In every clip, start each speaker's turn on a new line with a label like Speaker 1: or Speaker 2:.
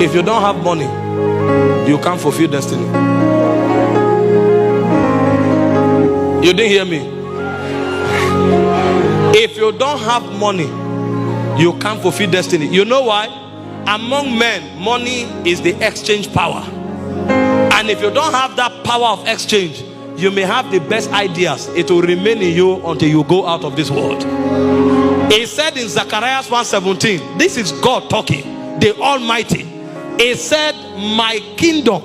Speaker 1: If you don't have money, you can't fulfill destiny. You didn't hear me? If you don't have money, you can't fulfill destiny. You know why? Among men, money is the exchange power. And if you don't have that power of exchange, you may have the best ideas. It will remain in you until you go out of this world. He said in Zechariah 1:17, this is God talking, the Almighty. He said, my kingdom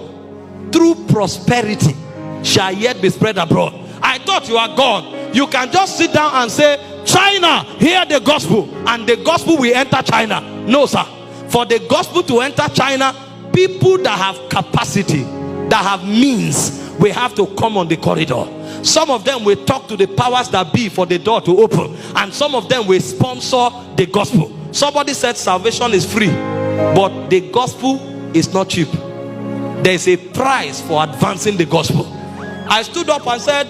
Speaker 1: through prosperity shall yet be spread abroad. I thought you are God. You can just sit down and say, China, hear the gospel, and the gospel will enter China. No, sir. For the gospel to enter China, people that have capacity, that have means, we have to come on the corridor. Some of them will talk to the powers that be for the door to open, and some of them will sponsor the gospel. Somebody said salvation is free, but the gospel is not cheap. There is a price for advancing the gospel. I stood up and said,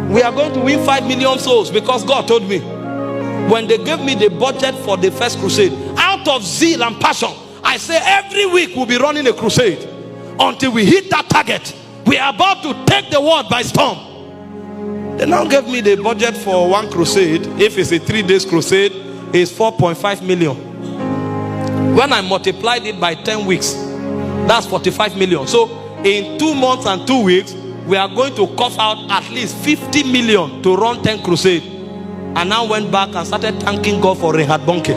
Speaker 1: we are going to win 5 million souls, because God told me. When they gave me the budget for the first crusade, out of zeal and passion, I say every week we'll be running a crusade until we hit that target. We are about to take the world by storm. They now gave me the budget for one crusade. If it's a 3 days crusade, it's 4.5 million. When I multiplied it by 10 weeks, that's 45 million. So in 2 months and 2 weeks, we are going to cough out at least 50 million to run 10 crusades. And now went back and started thanking God for Reinhard Bonke.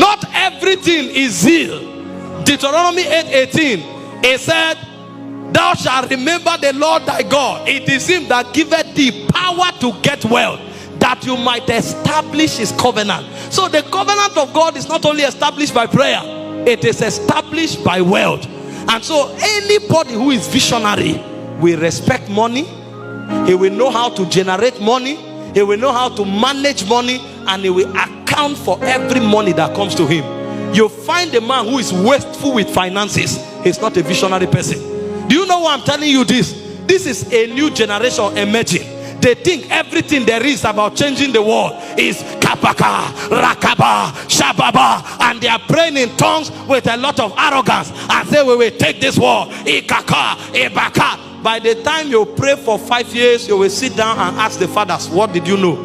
Speaker 1: Not everything is zeal. Deuteronomy 8:18, it said, thou shalt remember the Lord thy God. It is him that giveth thee power to get wealth, that you might establish his covenant. So the covenant of God is not only established by prayer, it is established by wealth. And so anybody who is visionary will respect money. He will know how to generate money. He will know how to manage money, and he will account for every money that comes to him. You find a man who is wasteful with finances, he's not a visionary person. Do you know why I'm telling you this? This is a new generation emerging. They think everything there is about changing the world is kapaka, rakaba, shababa, and they are praying in tongues with a lot of arrogance and say, we will take this world, ikaka, ibaka. By the time you pray for 5 years, you will sit down and ask the fathers, what did you know?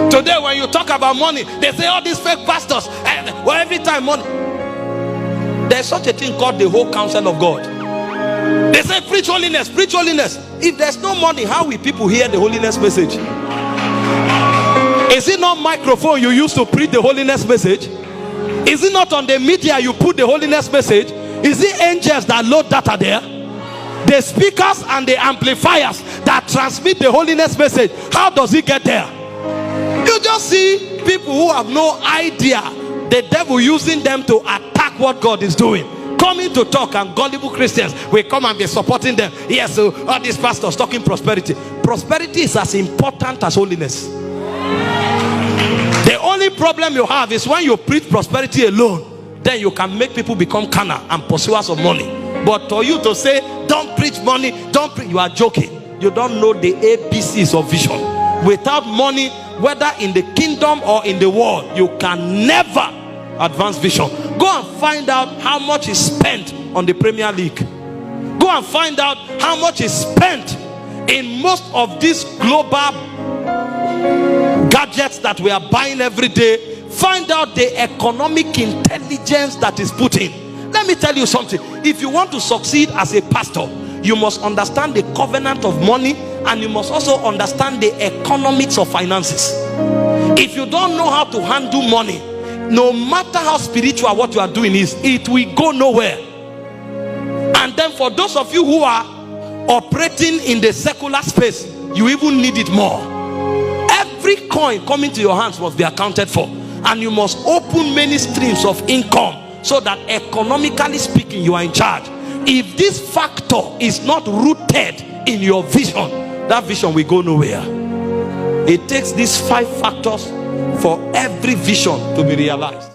Speaker 1: Today when you talk about money, they say all these fake pastors, and well, every time money. There's such a thing called the whole counsel of God. They say preach holiness, preach holiness. If there's no money, how will people hear the holiness message? Is it not microphone you use to preach the holiness message? Is it not on the media you put the holiness message? Is it angels that load data there? The speakers and the amplifiers that transmit the holiness message, how does it get there? You just see people who have no idea, the devil using them to attack what God is doing, coming to talk, and gullible Christians will come and be supporting them. Yes, so all these pastors talking prosperity. Prosperity is as important as holiness. The only problem you have is when you preach prosperity alone, then you can make people become carnal and pursuers of money. But for you to say, don't preach money, don't preach, you are joking. You don't know the ABCs of vision. Without money, whether in the kingdom or in the world, you can never advance vision. Go and find out how much is spent on the Premier League. Go and find out how much is spent in most of these global gadgets that we are buying every day. Find out the economic intelligence that is put in. Let me tell you something. If you want to succeed as a pastor, you must understand the covenant of money, and you must also understand the economics of finances. If you don't know how to handle money, no matter how spiritual what you are doing is, it will go nowhere. And then for those of you who are operating in the secular space, you even need it more. Every coin coming to your hands must be accounted for, and you must open many streams of income so that economically speaking you are in charge. If this factor is not rooted in your vision, that vision will go nowhere. It takes these 5 factors for every vision to be realized.